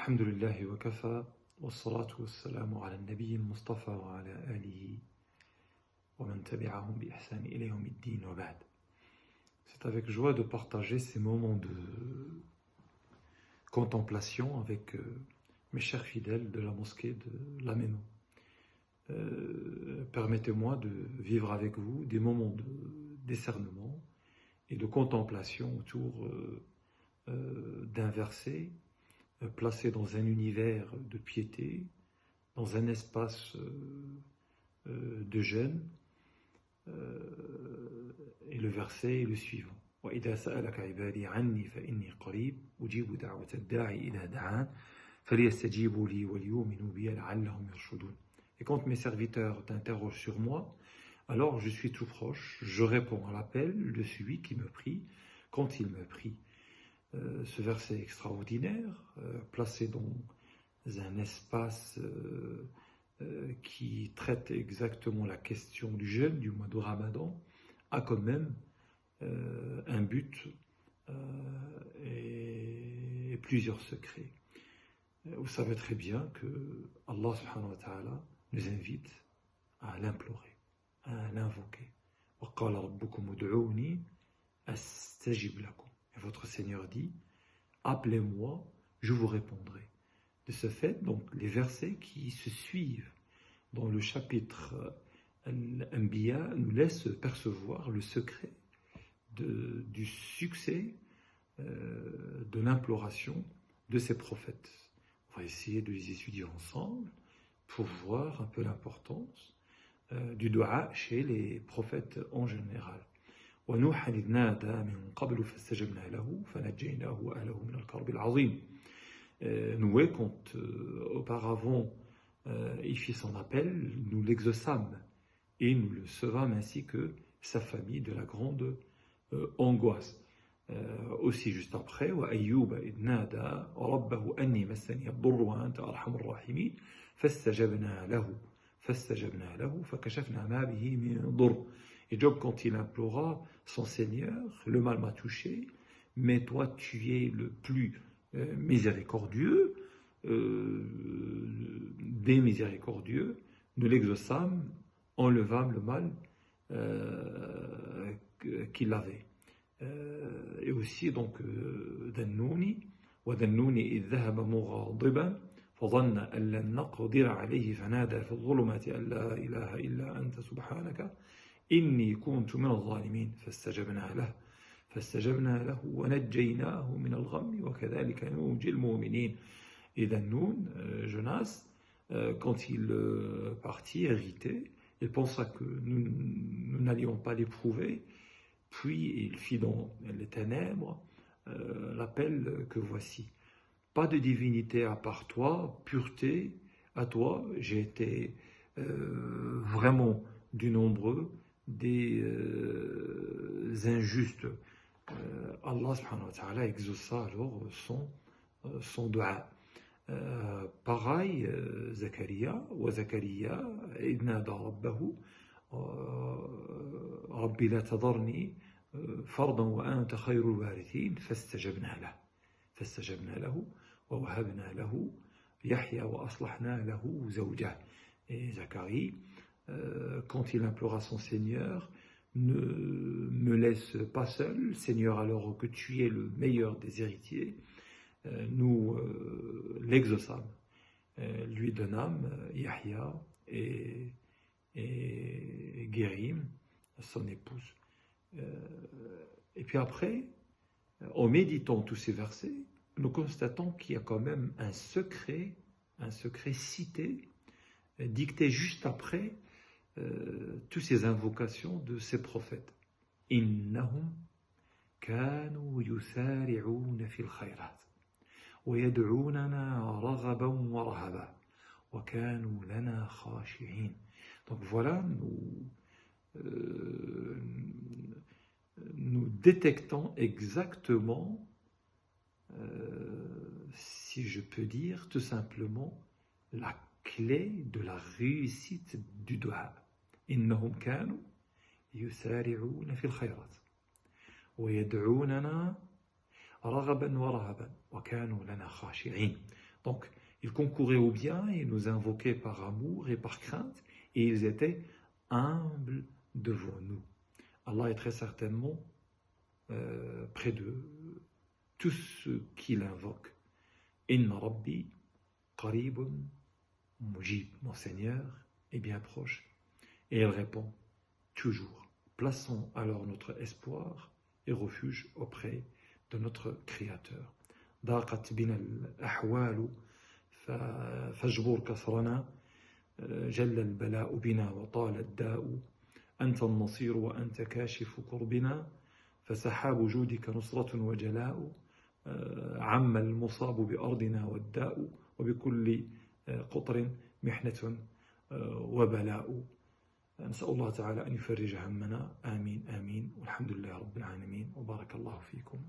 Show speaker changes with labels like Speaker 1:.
Speaker 1: الحمد لله وكفى والصلاة والسلام على النبي المصطفى وعلى آله ومن تبعهم بإحسان إلى يوم الدين وبعد. C'est avec joie de partager ces moments de contemplation avec mes chers fidèles de la mosquée de l'Améno. Permettez-moi de vivre avec vous des moments de discernement et de contemplation autour d'un verset placé dans un univers de piété, dans un espace de jeûne. Et le verset est le suivant. وَإِذَا سَأَلَكَ عِبَادِي عَنِّي فَإِنِّي قَرِيبٌ أُجِيبُ دَعْوَةَ الدَّاعِ إِذَا دَعَانِ فَلْيَسْتَجِيبُوا لِي وَلْيُؤْمِنُوا بِي لَعَلَّهُمْ يَرْشُدُونَ. Et quand mes serviteurs t'interrogent sur moi, alors je suis tout proche, je réponds à l'appel de celui qui me prie quand il me prie. Ce verset extraordinaire, placé dans un espace qui traite exactement la question du jeûne du mois de Ramadan, a quand même un but et plusieurs secrets. Vous savez très bien que Allah subhanahu wa ta'ala nous invite à l'implorer, à l'invoquer. وَقَالَ رَبُّكُمُ ادْعُونِي أَسْتَجِبْ لَكُمْ. Et votre Seigneur dit, appelez-moi, je vous répondrai. De ce fait, donc, les versets qui se suivent dans le chapitre Al-Anbiya nous laissent percevoir le secret du succès de l'imploration de ces prophètes. On va essayer de les étudier ensemble pour voir un peu l'importance du dua chez les prophètes en général. ونوحا إذ نادى من قبل فاستجبنا له فنجيناه وأهله من الكرب العظيم. Noé, quand auparavant il fit son appel, nous l'exaucâmes et nous le sauvâmes ainsi que sa famille de la grande angoisse. Aussi juste après, وأيوب إذ نادى ربه أني مسني الضر وأنت أرحم الراحمين فاستجبنا له فكشفنا ما به من ضر. Et Job, quand il implora son Seigneur, le mal m'a touché, mais toi tu es le plus miséricordieux des miséricordieux, nous l'exaucâmes, enlevâmes le mal qu'il avait. Et aussi donc ذنوني إذ ذهب مغاضبا فظن أن لن نقدر عليه فنادى في الظلمات أن لا إله إلا أنت سبحانك إني كنت من الظالمين فاستجبنا له ونجيناه من الغم وكذلك ننجي المؤمنين. Et Danoun, Jonas, quand il partit irrité, il pensa que nous n'allions pas l'éprouver, puis il fit dans les ténèbres l'appel que voici. Pas de divinité à part toi, pureté à toi, j'ai été vraiment du nombreux des injustes. Allah subhanahu wa ta'ala exauça alors son dua. Pareil, Zakaria إذ نادى ربه ربي لا تذرني فردا وأنت خير الوارثين فاستجبنا له ووهبنا له يحيى وأصلحنا له زوجه. Et Zacharie, quand il implora son Seigneur, ne me laisse pas seul, Seigneur, alors que tu es le meilleur des héritiers, nous l'exaucâmes, lui donnâmes Yahya et Guérim, son épouse. Et puis après, en méditant tous ces versets, nous constatons qu'il y a quand même un secret cité, dicté juste après toutes ces invocations de ces prophètes. إنهم كانوا يسارعون في الخيرات ويدعوننا رغبا ورهبا وكانوا لنا خاشعين. Donc voilà, nous détectons exactement, si je peux dire tout simplement, la clé de la réussite du dua. إنهم كانوا يسارعون في الخيرات ويدعوننا رغبا ورهبا وكانوا لنا خاشعين. Donc, ils concouraient au bien, ils nous invoquaient par amour et par crainte, et ils étaient humbles devant nous. Allah est très certainement près de tous ceux qui l'invoquent. Inna Rabbi qaribun mujib. Mon Seigneur est bien proche. Et elle répond toujours. Plaçons alors notre espoir et refuge auprès de notre Créateur. ضاقت بنا الأحوال فاجبر كسرنا جل البلاء بنا وطال الداء أنت النصير وأنت كاشف كربنا فسحاب جودك نصرة وجلاء عم المصاب بأرضنا والداء وبكل قطر محنة وبلاء نسأل الله تعالى أن يفرج همنا آمين آمين والحمد لله رب العالمين وبارك الله فيكم